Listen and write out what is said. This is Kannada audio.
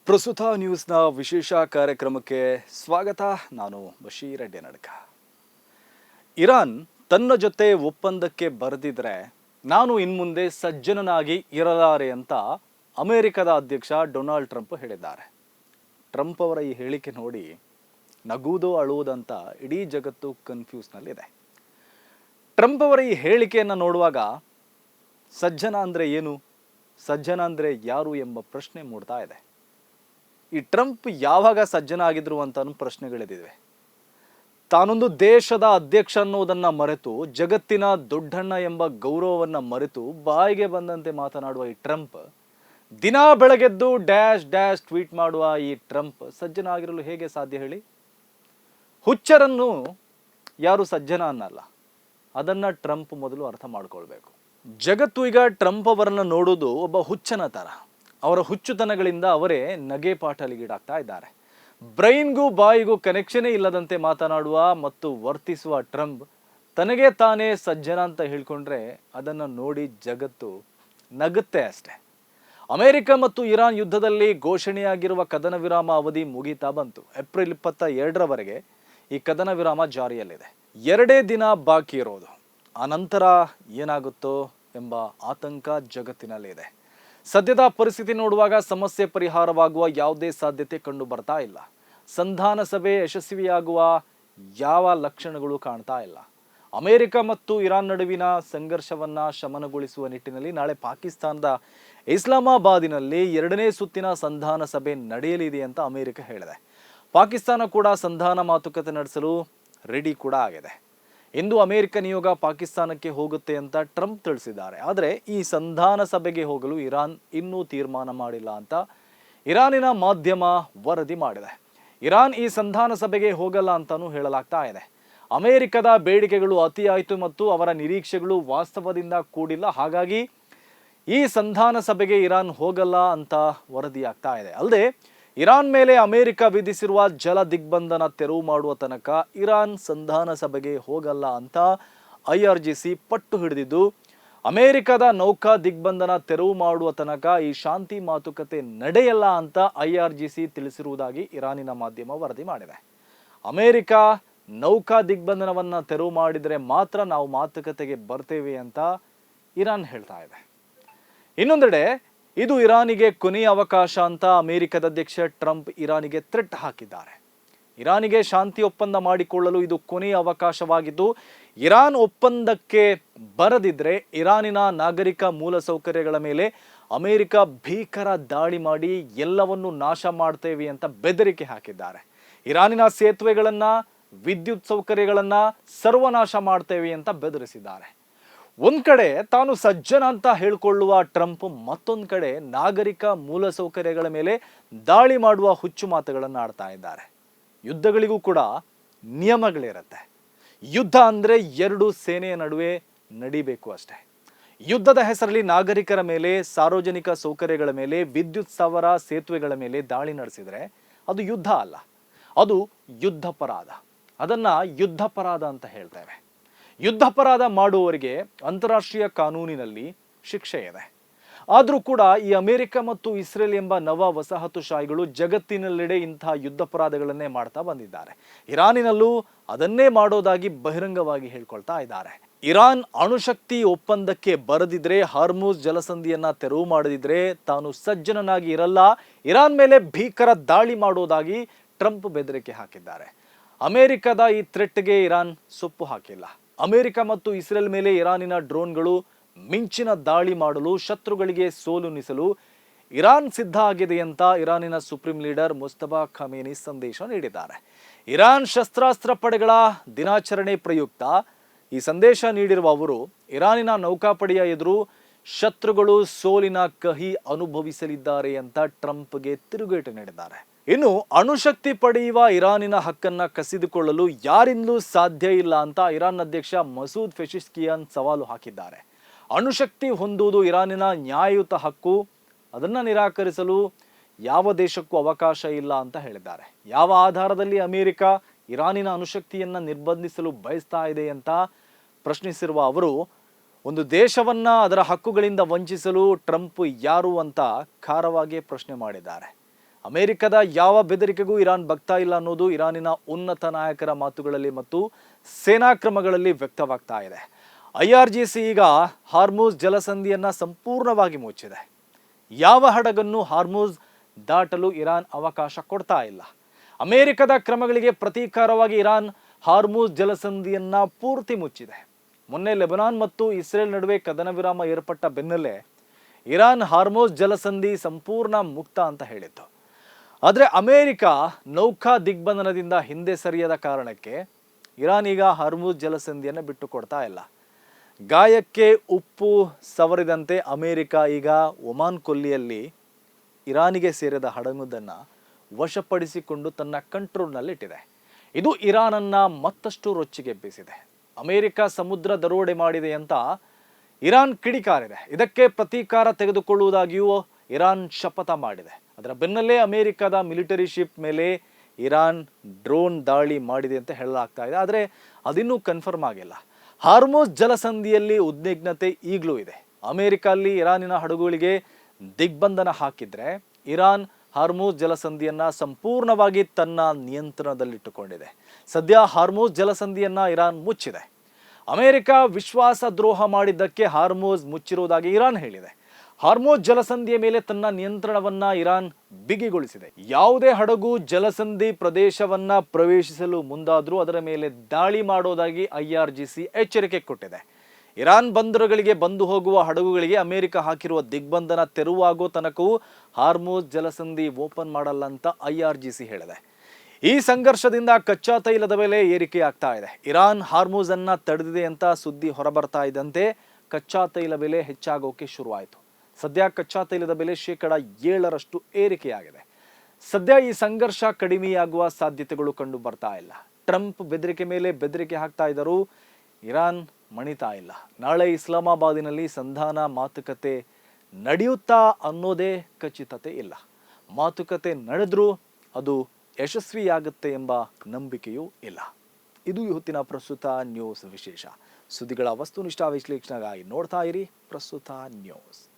ಪ್ರಸ್ತುತ ನ್ಯೂಸ್ನ ವಿಶೇಷ ಕಾರ್ಯಕ್ರಮಕ್ಕೆ ಸ್ವಾಗತ. ನಾನು ಬಶೀರ್ ಅಡ್ಡೆನಡ್ಕ. ಇರಾನ್ ತನ್ನ ಜೊತೆ ಒಪ್ಪಂದಕ್ಕೆ ಬರೆದಿದ್ರೆ ನಾನು ಇನ್ಮುಂದೆ ಸಜ್ಜನನಾಗಿ ಇರಲಾರೆ ಅಂತ ಅಮೆರಿಕದ ಅಧ್ಯಕ್ಷ ಡೊನಾಲ್ಡ್ ಟ್ರಂಪ್ ಹೇಳಿದ್ದಾರೆ. ಟ್ರಂಪ್ ಅವರ ಈ ಹೇಳಿಕೆ ನೋಡಿ ನಗುವುದೋ ಅಳುವುದಂತ ಇಡೀ ಜಗತ್ತು ಕನ್ಫ್ಯೂಸ್ನಲ್ಲಿದೆ. ಟ್ರಂಪ್ ಅವರ ಈ ಹೇಳಿಕೆಯನ್ನು ನೋಡುವಾಗ ಸಜ್ಜನ ಅಂದರೆ ಏನು, ಸಜ್ಜನ ಅಂದರೆ ಯಾರು ಎಂಬ ಪ್ರಶ್ನೆ ಮೂಡ್ತಾ ಇದೆ. ಈ ಟ್ರಂಪ್ ಯಾವಾಗ ಸಜ್ಜನ ಆಗಿದ್ರು ಅಂತ ಪ್ರಶ್ನೆಗಳಿವೆ. ತಾನೊಂದು ದೇಶದ ಅಧ್ಯಕ್ಷ ಅನ್ನೋದನ್ನ ಮರೆತು, ಜಗತ್ತಿನ ದೊಡ್ಡಣ್ಣ ಎಂಬ ಗೌರವವನ್ನು ಮರೆತು ಬಾಯಿಗೆ ಬಂದಂತೆ ಮಾತನಾಡುವ ಈ ಟ್ರಂಪ್, ದಿನ ಬೆಳಗೆದ್ದು ಡ್ಯಾಶ್ ಡ್ಯಾಶ್ ಟ್ವೀಟ್ ಮಾಡುವ ಈ ಟ್ರಂಪ್ ಸಜ್ಜನ ಆಗಿರಲು ಹೇಗೆ ಸಾಧ್ಯ ಹೇಳಿ? ಹುಚ್ಚರನ್ನು ಯಾರು ಸಜ್ಜನ ಅನ್ನಲ್ಲ, ಅದನ್ನ ಟ್ರಂಪ್ ಮೊದಲು ಅರ್ಥ ಮಾಡ್ಕೊಳ್ಬೇಕು. ಜಗತ್ತು ಈಗ ಟ್ರಂಪ್ ಅವರನ್ನ ನೋಡೋದು ಒಬ್ಬ ಹುಚ್ಚನ ತರ. ಅವರ ಹುಚ್ಚುತನಗಳಿಂದ ಅವರೇ ನಗೆ ಪಾಟಲಿಗೀಡಾಗ್ತಾ ಇದ್ದಾರೆ. ಬ್ರೈನ್ಗೂ ಬಾಯಿಗೂ ಕನೆಕ್ಷನೇ ಇಲ್ಲದಂತೆ ಮಾತನಾಡುವ ಮತ್ತು ವರ್ತಿಸುವ ಟ್ರಂಪ್ ತನಗೆ ತಾನೇ ಸಜ್ಜನ ಅಂತ ಹೇಳ್ಕೊಂಡ್ರೆ ಅದನ್ನು ನೋಡಿ ಜಗತ್ತು ನಗುತ್ತೆ ಅಷ್ಟೆ. ಅಮೆರಿಕ ಮತ್ತು ಇರಾನ್ ಯುದ್ಧದಲ್ಲಿ ಘೋಷಣೆಯಾಗಿರುವ ಕದನ ವಿರಾಮ ಅವಧಿ ಮುಗಿತಾ ಬಂತು. ಏಪ್ರಿಲ್ 22ರವರೆಗೆ ಈ ಕದನ ವಿರಾಮ ಜಾರಿಯಲ್ಲಿದೆ. 2 ದಿನ ಬಾಕಿ ಇರೋದು. ಆ ನಂತರ ಏನಾಗುತ್ತೋ ಎಂಬ ಆತಂಕ ಜಗತ್ತಿನಲ್ಲಿದೆ. ಸದ್ಯದ ಪರಿಸ್ಥಿತಿ ನೋಡುವಾಗ ಸಮಸ್ಯೆ ಪರಿಹಾರವಾಗುವ ಯಾವುದೇ ಸಾಧ್ಯತೆ ಕಂಡು ಬರ್ತಾ ಇಲ್ಲ. ಸಂಧಾನ ಸಭೆ ಯಶಸ್ವಿಯಾಗುವ ಯಾವ ಲಕ್ಷಣಗಳು ಕಾಣ್ತಾ ಇಲ್ಲ. ಅಮೆರಿಕ ಮತ್ತು ಇರಾನ್ ನಡುವಿನ ಸಂಘರ್ಷವನ್ನ ಶಮನಗೊಳಿಸುವ ನಿಟ್ಟಿನಲ್ಲಿ ನಾಳೆ ಪಾಕಿಸ್ತಾನದ ಇಸ್ಲಾಮಾಬಾದಿನಲ್ಲಿ 2ನೇ ಸುತ್ತಿನ ಸಂಧಾನ ಸಭೆ ನಡೆಯಲಿದೆ ಅಂತ ಅಮೆರಿಕ ಹೇಳಿದೆ. ಪಾಕಿಸ್ತಾನ ಕೂಡ ಸಂಧಾನ ಮಾತುಕತೆ ನಡೆಸಲು ರೆಡಿ ಕೂಡ ಆಗಿದೆ. ಇಂದು ಅಮೆರಿಕ ನಿಯೋಗ ಪಾಕಿಸ್ತಾನಕ್ಕೆ ಹೋಗುತ್ತೆ ಅಂತ ಟ್ರಂಪ್ ತಿಳಿಸಿದ್ದಾರೆ. ಆದರೆ ಈ ಸಂಧಾನ ಸಭೆಗೆ ಹೋಗಲು ಇರಾನ್ ಇನ್ನೂ ತೀರ್ಮಾನ ಮಾಡಿಲ್ಲ ಅಂತ ಇರಾನಿನ ಮಾಧ್ಯಮ ವರದಿ ಮಾಡಿದೆ. ಇರಾನ್ ಈ ಸಂಧಾನ ಸಭೆಗೆ ಹೋಗಲ್ಲ ಅಂತಾನೂ ಹೇಳಲಾಗ್ತಾ ಇದೆ. ಅಮೆರಿಕದ ಬೇಡಿಕೆಗಳು ಅತಿಯಾಯಿತು ಮತ್ತು ಅವರ ನಿರೀಕ್ಷೆಗಳು ವಾಸ್ತವದಿಂದ ಕೂಡಿಲ್ಲ. ಹಾಗಾಗಿ ಈ ಸಂಧಾನ ಸಭೆಗೆ ಇರಾನ್ ಹೋಗಲ್ಲ ಅಂತ ವರದಿಯಾಗ್ತಾ ಇದೆ. ಅಲ್ಲದೆ ಇರಾನ್ ಮೇಲೆ ಅಮೆರಿಕ ವಿಧಿಸಿರುವ ಜಲ ದಿಗ್ಬಂಧನ ತೆರವು ಮಾಡುವ ತನಕ ಇರಾನ್ ಸಂಧಾನ ಸಭೆಗೆ ಹೋಗಲ್ಲ ಅಂತ IRGC ಪಟ್ಟು ಹಿಡಿದಿದ್ದು, ಅಮೆರಿಕದ ನೌಕಾ ದಿಗ್ಬಂಧನ ತೆರವು ಮಾಡುವ ತನಕ ಈ ಶಾಂತಿ ಮಾತುಕತೆ ನಡೆಯಲ್ಲ ಅಂತ IRGC ತಿಳಿಸಿರುವುದಾಗಿ ಇರಾನಿನ ಮಾಧ್ಯಮ ವರದಿ ಮಾಡಿದೆ. ಅಮೆರಿಕ ನೌಕಾ ದಿಗ್ಬಂಧನವನ್ನ ತೆರವು ಮಾಡಿದರೆ ಮಾತ್ರ ನಾವು ಮಾತುಕತೆಗೆ ಬರ್ತೇವೆ ಅಂತ ಇರಾನ್ ಹೇಳ್ತಾ ಇದೆ. ಇನ್ನೊಂದೆಡೆ ಇದು ಇರಾನಿಗೆ ಕೊನೆಯ ಅವಕಾಶ ಅಂತ ಅಮೆರಿಕದ ಅಧ್ಯಕ್ಷ ಟ್ರಂಪ್ ಇರಾನಿಗೆ ಥ್ರೆಟ್ ಹಾಕಿದ್ದಾರೆ. ಇರಾನಿಗೆ ಶಾಂತಿ ಒಪ್ಪಂದ ಮಾಡಿಕೊಳ್ಳಲು ಇದು ಕೊನೆಯ ಅವಕಾಶವಾಗಿದ್ದು, ಇರಾನ್ ಒಪ್ಪಂದಕ್ಕೆ ಬರದಿದ್ರೆ ಇರಾನಿನ ನಾಗರಿಕ ಮೂಲಸೌಕರ್ಯಗಳ ಮೇಲೆ ಅಮೆರಿಕ ಭೀಕರ ದಾಳಿ ಮಾಡಿ ಎಲ್ಲವನ್ನೂ ನಾಶ ಮಾಡ್ತೇವೆ ಅಂತ ಬೆದರಿಕೆ ಹಾಕಿದ್ದಾರೆ. ಇರಾನಿನ ಸೇತುವೆಗಳನ್ನ, ವಿದ್ಯುತ್ ಸೌಕರ್ಯಗಳನ್ನ ಸರ್ವನಾಶ ಮಾಡ್ತೇವೆ ಅಂತ ಬೆದರಿಸಿದ್ದಾರೆ. ಒಂದ್ ಕಡೆ ತಾನು ಸಜ್ಜನ ಅಂತ ಹೇಳ್ಕೊಳ್ಳುವ ಟ್ರಂಪ್ ಮತ್ತೊಂದು ಕಡೆ ನಾಗರಿಕ ಮೂಲಸೌಕರ್ಯಗಳ ಮೇಲೆ ದಾಳಿ ಮಾಡುವ ಹುಚ್ಚು ಮಾತುಗಳನ್ನು ಆಡ್ತಾ ಇದ್ದಾರೆ. ಯುದ್ಧಗಳಿಗೂ ಕೂಡ ನಿಯಮಗಳಿರುತ್ತೆ. ಯುದ್ಧ ಅಂದ್ರೆ 2 ಸೇನೆಯ ನಡುವೆ ನಡಿಬೇಕು ಅಷ್ಟೇ. ಯುದ್ಧದ ಹೆಸರಲ್ಲಿ ನಾಗರಿಕರ ಮೇಲೆ, ಸಾರ್ವಜನಿಕ ಸೌಕರ್ಯಗಳ ಮೇಲೆ, ವಿದ್ಯುತ್ ಸ್ಥಾವರ, ಸೇತುವೆಗಳ ಮೇಲೆ ದಾಳಿ ನಡೆಸಿದ್ರೆ ಅದು ಯುದ್ಧ ಅಲ್ಲ, ಅದು ಯುದ್ಧಾಪರಾಧ. ಅದನ್ನ ಯುದ್ಧಾಪರಾಧ ಅಂತ ಹೇಳ್ತೇವೆ. ಯುದ್ಧಾಪರಾಧ ಮಾಡುವವರಿಗೆ ಅಂತಾರಾಷ್ಟ್ರೀಯ ಕಾನೂನಿನಲ್ಲಿ ಶಿಕ್ಷೆ ಇದೆ. ಆದರೂ ಕೂಡ ಈ ಅಮೆರಿಕ ಮತ್ತು ಇಸ್ರೇಲ್ ಎಂಬ ನವ ವಸಾಹತುಶಾಹಿಗಳು ಜಗತ್ತಿನೆಲ್ಲೆಡೆ ಇಂತಹ ಯುದ್ಧಾಪರಾಧಗಳನ್ನೇ ಮಾಡ್ತಾ ಬಂದಿದ್ದಾರೆ. ಇರಾನಿನಲ್ಲೂ ಅದನ್ನೇ ಮಾಡೋದಾಗಿ ಬಹಿರಂಗವಾಗಿ ಹೇಳ್ಕೊಳ್ತಾ ಇದ್ದಾರೆ. ಇರಾನ್ ಅಣುಶಕ್ತಿ ಒಪ್ಪಂದಕ್ಕೆ ಬರದಿದ್ರೆ, ಹಾರ್ಮುಜ್ ಜಲಸಂಧಿಯನ್ನ ತೆರವು ಮಾಡದಿದ್ರೆ ತಾನು ಸಜ್ಜನನಾಗಿ ಇರಲ್ಲ, ಇರಾನ್ ಮೇಲೆ ಭೀಕರ ದಾಳಿ ಮಾಡೋದಾಗಿ ಟ್ರಂಪ್ ಬೆದರಿಕೆ ಹಾಕಿದ್ದಾರೆ. ಅಮೆರಿಕದ ಈ ಥ್ರೆಟ್ಗೆ ಇರಾನ್ ಸೊಪ್ಪು ಹಾಕಿಲ್ಲ. ಅಮೆರಿಕ ಮತ್ತು ಇಸ್ರೇಲ್ ಮೇಲೆ ಇರಾನಿನ ಡ್ರೋನ್ಗಳು ಮಿಂಚಿನ ದಾಳಿ ಮಾಡಲು, ಶತ್ರುಗಳಿಗೆ ಸೋಲುಣಿಸಲು ಇರಾನ್ ಸಿದ್ಧ ಆಗಿದೆ ಅಂತ ಇರಾನಿನ ಸುಪ್ರೀಂ ಲೀಡರ್ ಮುಸ್ತಫಾ ಖಮೇನಿ ಸಂದೇಶ ನೀಡಿದ್ದಾರೆ. ಇರಾನ್ ಶಸ್ತ್ರಾಸ್ತ್ರ ಪಡೆಗಳ ದಿನಾಚರಣೆ ಪ್ರಯುಕ್ತ ಈ ಸಂದೇಶ ನೀಡಿರುವ ಅವರು, ಇರಾನಿನ ನೌಕಾಪಡೆಯ ಎದುರು ಶತ್ರುಗಳು ಸೋಲಿನ ಕಹಿ ಅನುಭವಿಸಲಿದ್ದಾರೆ ಅಂತ ಟ್ರಂಪ್ಗೆ ತಿರುಗೇಟು ನೀಡಿದ್ದಾರೆ. ಇನ್ನು ಅಣುಶಕ್ತಿ ಪಡೆಯುವ ಇರಾನಿನ ಹಕ್ಕನ್ನ ಕಸಿದುಕೊಳ್ಳಲು ಯಾರಿಂದಲೂ ಸಾಧ್ಯ ಇಲ್ಲ ಅಂತ ಇರಾನ್ ಅಧ್ಯಕ್ಷ ಮಸೂದ್ ಪೆಜಿಶ್ಕಿಯಾನ್ ಸವಾಲು ಹಾಕಿದ್ದಾರೆ. ಅಣುಶಕ್ತಿ ಹೊಂದುವುದು ಇರಾನಿನ ನ್ಯಾಯಯುತ ಹಕ್ಕು, ಅದನ್ನ ನಿರಾಕರಿಸಲು ಯಾವ ದೇಶಕ್ಕೂ ಅವಕಾಶ ಇಲ್ಲ ಅಂತ ಹೇಳಿದ್ದಾರೆ. ಯಾವ ಆಧಾರದಲ್ಲಿ ಅಮೆರಿಕ ಇರಾನಿನ ಅಣುಶಕ್ತಿಯನ್ನ ನಿರ್ಬಂಧಿಸಲು ಬಯಸ್ತಾ ಇದೆ ಅಂತ ಪ್ರಶ್ನಿಸಿರುವ ಅವರು, ಒಂದು ದೇಶವನ್ನ ಅದರ ಹಕ್ಕುಗಳಿಂದ ವಂಚಿಸಲು ಟ್ರಂಪ್ ಯಾರು ಅಂತ ಖಾರವಾಗಿ ಪ್ರಶ್ನೆ ಮಾಡಿದ್ದಾರೆ. ಅಮೆರಿಕದ ಯಾವ ಬೆದರಿಕೆಗೂ ಇರಾನ್ ಬಗ್ತಾ ಇಲ್ಲ ಅನ್ನೋದು ಇರಾನಿನ ಉನ್ನತ ನಾಯಕರ ಮಾತುಗಳಲ್ಲಿ ಮತ್ತು ಸೇನಾ ಕ್ರಮಗಳಲ್ಲಿ ವ್ಯಕ್ತವಾಗ್ತಾ ಇದೆ. IRGC ಈಗ ಹಾರ್ಮುಜ್ ಜಲಸಂಧಿಯನ್ನ ಸಂಪೂರ್ಣವಾಗಿ ಮುಚ್ಚಿದೆ. ಯಾವ ಹಡಗನ್ನು ಹಾರ್ಮುಜ್ ದಾಟಲು ಇರಾನ್ ಅವಕಾಶ ಕೊಡ್ತಾ ಇಲ್ಲ. ಅಮೆರಿಕದ ಕ್ರಮಗಳಿಗೆ ಪ್ರತೀಕಾರವಾಗಿ ಇರಾನ್ ಹಾರ್ಮುಜ್ ಜಲಸಂಧಿಯನ್ನ ಪೂರ್ತಿ ಮುಚ್ಚಿದೆ. ಮೊನ್ನೆ ಲೆಬನಾನ್ ಮತ್ತು ಇಸ್ರೇಲ್ ನಡುವೆ ಕದನ ವಿರಾಮ ಏರ್ಪಟ್ಟ ಬೆನ್ನಲ್ಲೇ ಇರಾನ್ ಹಾರ್ಮುಜ್ ಜಲಸಂಧಿ ಸಂಪೂರ್ಣ ಮುಕ್ತ ಅಂತ ಹೇಳಿತ್ತು. ಆದರೆ ಅಮೆರಿಕ ನೌಕಾ ದಿಗ್ಬಂಧನದಿಂದ ಹಿಂದೆ ಸರಿಯದ ಕಾರಣಕ್ಕೆ ಇರಾನ್ ಈಗ ಹಾರ್ಮುಜ್ ಜಲಸಂಧಿಯನ್ನು ಬಿಟ್ಟು ಕೊಡ್ತಾ ಇಲ್ಲ. ಗಾಯಕ್ಕೆ ಉಪ್ಪು ಸವರಿದಂತೆ ಅಮೆರಿಕ ಈಗ ಒಮಾನ್ ಕೊಲ್ಲಿಯಲ್ಲಿ ಇರಾನಿಗೆ ಸೇರಿದ ಹಡಗುದನ್ನು ವಶಪಡಿಸಿಕೊಂಡು ತನ್ನ ಕಂಟ್ರೋಲ್ನಲ್ಲಿಟ್ಟಿದೆ. ಇದು ಇರಾನನ್ನ ಮತ್ತಷ್ಟು ರೊಚ್ಚಿಗೆಬ್ಬಿಸಿದೆ. ಅಮೆರಿಕ ಸಮುದ್ರ ದರೋಡೆ ಮಾಡಿದೆ ಅಂತ ಇರಾನ್ ಕಿಡಿಕಾರಿದೆ. ಇದಕ್ಕೆ ಪ್ರತೀಕಾರ ತೆಗೆದುಕೊಳ್ಳುವುದಾಗಿಯೂ ಇರಾನ್ ಶಪಥ ಮಾಡಿದೆ. ಅದರ ಬೆನ್ನಲ್ಲೇ ಅಮೆರಿಕದ ಮಿಲಿಟರಿ ಶಿಪ್ ಮೇಲೆ ಇರಾನ್ ಡ್ರೋನ್ ದಾಳಿ ಮಾಡಿದೆ ಅಂತ ಹೇಳಲಾಗ್ತಾ ಇದೆ. ಆದರೆ ಅದಿನ್ನೂ ಕನ್ಫರ್ಮ್ ಆಗಿಲ್ಲ. ಹಾರ್ಮುಜ್ ಜಲಸಂಧಿಯಲ್ಲಿ ಉದ್ವಿಗ್ನತೆ ಈಗಲೂ ಇದೆ. ಅಮೆರಿಕ ಅಲ್ಲಿ ಇರಾನಿನ ಹಡಗುಗಳಿಗೆ ದಿಗ್ಬಂಧನ ಹಾಕಿದ್ರೆ ಇರಾನ್ ಹಾರ್ಮುಜ್ ಜಲಸಂಧಿಯನ್ನ ಸಂಪೂರ್ಣವಾಗಿ ತನ್ನ ನಿಯಂತ್ರಣದಲ್ಲಿಟ್ಟುಕೊಂಡಿದೆ. ಸದ್ಯ ಹಾರ್ಮುಜ್ ಜಲಸಂಧಿಯನ್ನ ಇರಾನ್ ಮುಚ್ಚಿದೆ. ಅಮೆರಿಕ ವಿಶ್ವಾಸ ದ್ರೋಹ ಮಾಡಿದ್ದಕ್ಕೆ ಹಾರ್ಮುಜ್ ಮುಚ್ಚಿರುವುದಾಗಿ ಇರಾನ್ ಹೇಳಿದೆ. ಹಾರ್ಮುಜ್ ಜಲಸಂಧಿಯ ಮೇಲೆ ತನ್ನ ನಿಯಂತ್ರಣವನ್ನ ಇರಾನ್ ಬಿಗಿಗೊಳಿಸಿದೆ. ಯಾವುದೇ ಹಡಗು ಜಲಸಂಧಿ ಪ್ರದೇಶವನ್ನ ಪ್ರವೇಶಿಸಲು ಮುಂದಾದರೂ ಅದರ ಮೇಲೆ ದಾಳಿ ಮಾಡೋದಾಗಿ IRGC ಎಚ್ಚರಿಕೆ ಕೊಟ್ಟಿದೆ. ಇರಾನ್ ಬಂದರುಗಳಿಗೆ ಬಂದು ಹೋಗುವ ಹಡಗುಗಳಿಗೆ ಅಮೆರಿಕ ಹಾಕಿರುವ ದಿಗ್ಬಂಧನ ತೆರವಾಗೋ ತನಕವೂ ಹಾರ್ಮುಜ್ ಜಲಸಂಧಿ ಓಪನ್ ಮಾಡಲ್ಲ ಅಂತ IRGC ಹೇಳಿದೆ. ಈ ಸಂಘರ್ಷದಿಂದ ಕಚ್ಚಾ ತೈಲದ ಬೆಲೆ ಏರಿಕೆಯಾಗ್ತಾ ಇದೆ. ಇರಾನ್ ಹಾರ್ಮುಜ್ ಅನ್ನ ತಡೆದಿದೆ ಅಂತ ಸುದ್ದಿ ಹೊರಬರ್ತಾ ಇದ್ದಂತೆ ಕಚ್ಚಾ ತೈಲ ಬೆಲೆ ಹೆಚ್ಚಾಗೋಕೆ ಶುರುವಾಯಿತು. ಸದ್ಯ ಕಚ್ಚಾ ತೈಲದ ಬೆಲೆ 7% ಏರಿಕೆಯಾಗಿದೆ. ಸದ್ಯ ಈ ಸಂಘರ್ಷ ಕಡಿಮೆಯಾಗುವ ಸಾಧ್ಯತೆಗಳು ಕಂಡು ಬರ್ತಾ ಇಲ್ಲ. ಟ್ರಂಪ್ ಬೆದರಿಕೆ ಮೇಲೆ ಬೆದರಿಕೆ ಹಾಕ್ತಾ ಇದ್ದರೂ ಇರಾನ್ ಮಣಿತಾ ಇಲ್ಲ. ನಾಳೆ ಇಸ್ಲಾಮಾಬಾದಿನಲ್ಲಿ ಸಂಧಾನ ಮಾತುಕತೆ ನಡೆಯುತ್ತಾ ಅನ್ನೋದೇ ಖಚಿತತೆ ಇಲ್ಲ. ಮಾತುಕತೆ ನಡೆದ್ರೂ ಅದು ಯಶಸ್ವಿಯಾಗುತ್ತೆ ಎಂಬ ನಂಬಿಕೆಯೂ ಇಲ್ಲ. ಇದು ಇವತ್ತಿನ ಪ್ರಸ್ತುತ ನ್ಯೂಸ್ ವಿಶೇಷ. ಸುದ್ದಿಗಳ ವಸ್ತುನಿಷ್ಠ ವಿಶ್ಲೇಷಣೆಗಾಗಿ ನೋಡ್ತಾ ಇರಿ ಪ್ರಸ್ತುತ ನ್ಯೂಸ್.